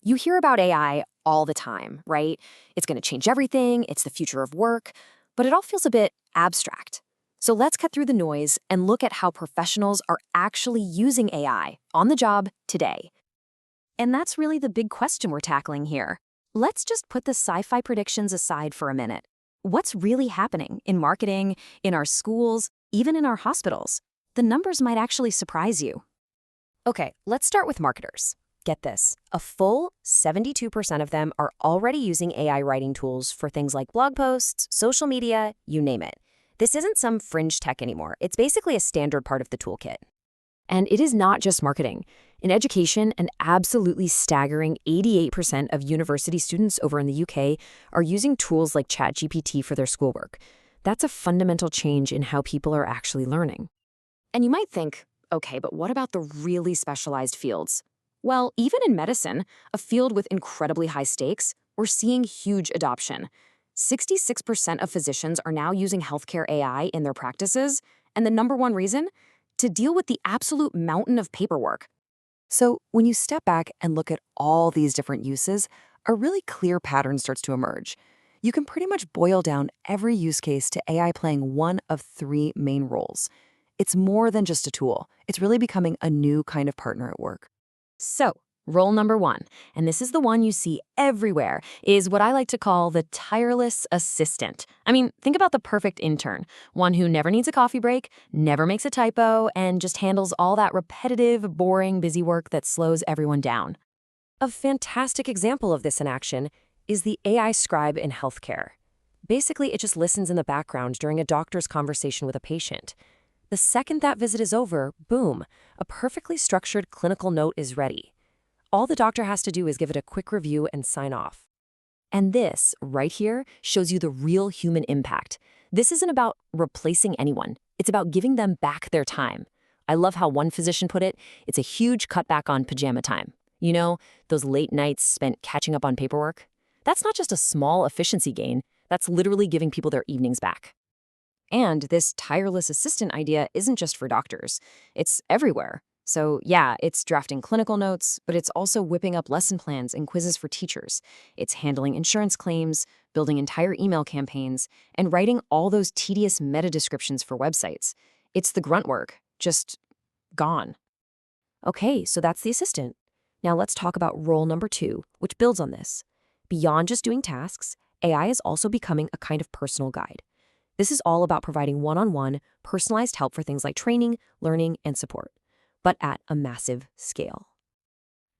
You hear about AI all the time, right? It's going to change everything, it's the future of work, but it all feels a bit abstract. So let's cut through the noise and look at how professionals are actually using AI on the job today. And that's really the big question we're tackling here. Let's just put the sci-fi predictions aside for a minute. What's really happening in marketing, in our schools, even in our hospitals? The numbers might actually surprise you. Okay, let's start with marketers. Get this, a full 72% of them are already using AI writing tools for things like blog posts, social media, you name it. This isn't some fringe tech anymore. It's basically a standard part of the toolkit. And it is not just marketing. In education, an absolutely staggering 88% of university students over in the UK are using tools like ChatGPT for their schoolwork. That's a fundamental change in how people are actually learning. And you might think, okay, but what about the really specialized fields? Well, even in medicine, a field with incredibly high stakes, we're seeing huge adoption. 66% of physicians are now using healthcare AI in their practices, and the number one reason? To deal with the absolute mountain of paperwork. So when you step back and look at all these different uses, a really clear pattern starts to emerge. You can pretty much boil down every use case to AI playing one of three main roles. It's more than just a tool. It's really becoming a new kind of partner at work. So, role number one, and this is the one you see everywhere, is what I like to call the tireless assistant. I mean, think about the perfect intern, one who never needs a coffee break, never makes a typo, and just handles all that repetitive, boring, busy work that slows everyone down. A fantastic example of this in action is the AI scribe in healthcare. Basically, it just listens in the background during a doctor's conversation with a patient. The second that visit is over, boom, a perfectly structured clinical note is ready. All the doctor has to do is give it a quick review and sign off. And this, right here, shows you the real human impact. This isn't about replacing anyone. It's about giving them back their time. I love how one physician put it, it's a huge cutback on pajama time. You know, those late nights spent catching up on paperwork? That's not just a small efficiency gain, that's literally giving people their evenings back. And this tireless assistant idea isn't just for doctors. It's everywhere. So yeah, it's drafting clinical notes, but it's also whipping up lesson plans and quizzes for teachers. It's handling insurance claims, building entire email campaigns, and writing all those tedious meta descriptions for websites. It's the grunt work, just gone. Okay, so that's the assistant. Now let's talk about role number two, which builds on this. Beyond just doing tasks, AI is also becoming a kind of personal guide. This is all about providing one-on-one, personalized help for things like training, learning, and support, but at a massive scale.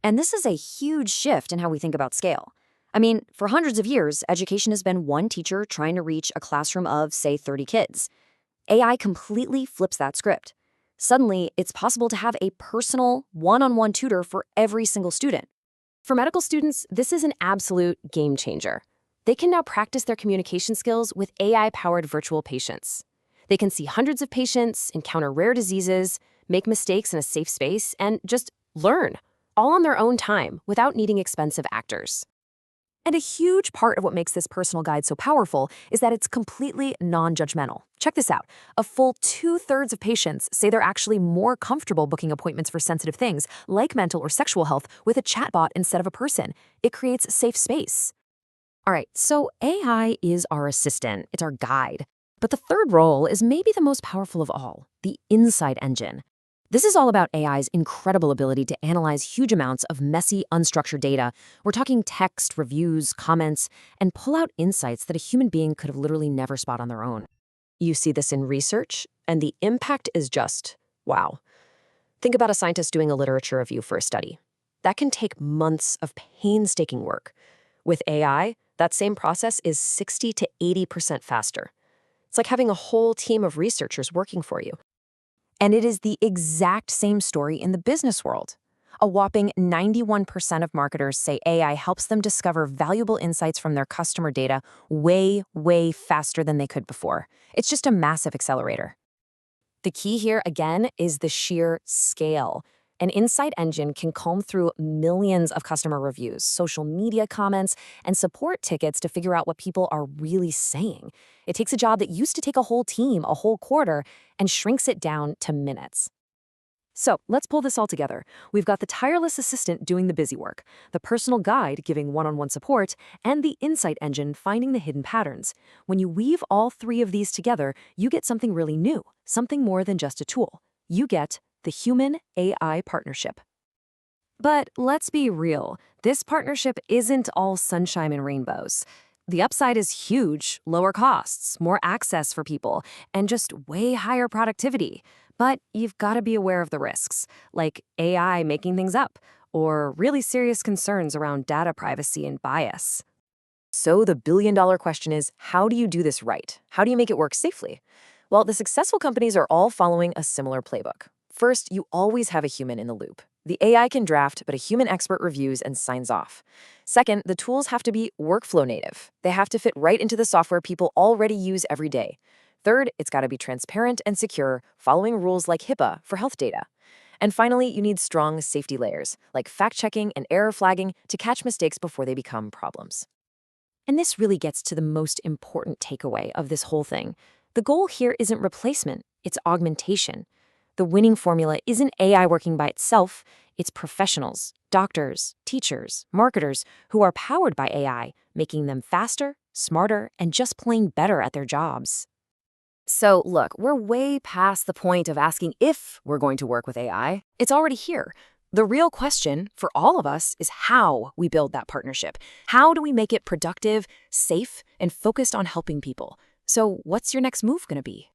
And this is a huge shift in how we think about scale. I mean, for hundreds of years, education has been one teacher trying to reach a classroom of, say, 30 kids. AI completely flips that script. Suddenly, it's possible to have a personal, one-on-one tutor for every single student. For medical students, this is an absolute game changer. They can now practice their communication skills with AI-powered virtual patients. They can see hundreds of patients, encounter rare diseases, make mistakes in a safe space, and just learn, all on their own time, without needing expensive actors. And a huge part of what makes this personal guide so powerful is that it's completely non-judgmental. Check this out. A full 2/3 of patients say they're actually more comfortable booking appointments for sensitive things, like mental or sexual health, with a chatbot instead of a person. It creates safe space. All right, so AI is our assistant, it's our guide. But the third role is maybe the most powerful of all, the insight engine. This is all about AI's incredible ability to analyze huge amounts of messy, unstructured data. We're talking text, reviews, comments, and pull out insights that a human being could have literally never spot on their own. You see this in research, and the impact is just, wow. Think about a scientist doing a literature review for a study. That can take months of painstaking work. With AI, that same process is 60 to 80% faster. It's like having a whole team of researchers working for you. And it is the exact same story in the business world. A whopping 91% of marketers say AI helps them discover valuable insights from their customer data way, way faster than they could before. It's just a massive accelerator. The key here, again, is the sheer scale. An insight engine can comb through millions of customer reviews, social media comments, and support tickets to figure out what people are really saying. It takes a job that used to take a whole team, a whole quarter, and shrinks it down to minutes. So let's pull this all together. We've got the tireless assistant doing the busy work, the personal guide giving one-on-one support, and the insight engine finding the hidden patterns. When you weave all three of these together, you get something really new, something more than just a tool. You get the human-AI partnership. But let's be real, this partnership isn't all sunshine and rainbows. The upside is huge, lower costs, more access for people, and just way higher productivity. But you've got to be aware of the risks, like AI making things up, or really serious concerns around data privacy and bias. So the billion-dollar question is, how do you do this right? How do you make it work safely? Well, the successful companies are all following a similar playbook. First, you always have a human in the loop. The AI can draft, but a human expert reviews and signs off. Second, the tools have to be workflow native. They have to fit right into the software people already use every day. Third, it's got to be transparent and secure, following rules like HIPAA for health data. And finally, you need strong safety layers, like fact-checking and error flagging to catch mistakes before they become problems. And this really gets to the most important takeaway of this whole thing. The goal here isn't replacement, it's augmentation. The winning formula isn't AI working by itself, it's professionals, doctors, teachers, marketers who are powered by AI, making them faster, smarter, and just plain better at their jobs. So look, we're way past the point of asking if we're going to work with AI. It's already here. The real question for all of us is how we build that partnership. How do we make it productive, safe, and focused on helping people? So what's your next move going to be?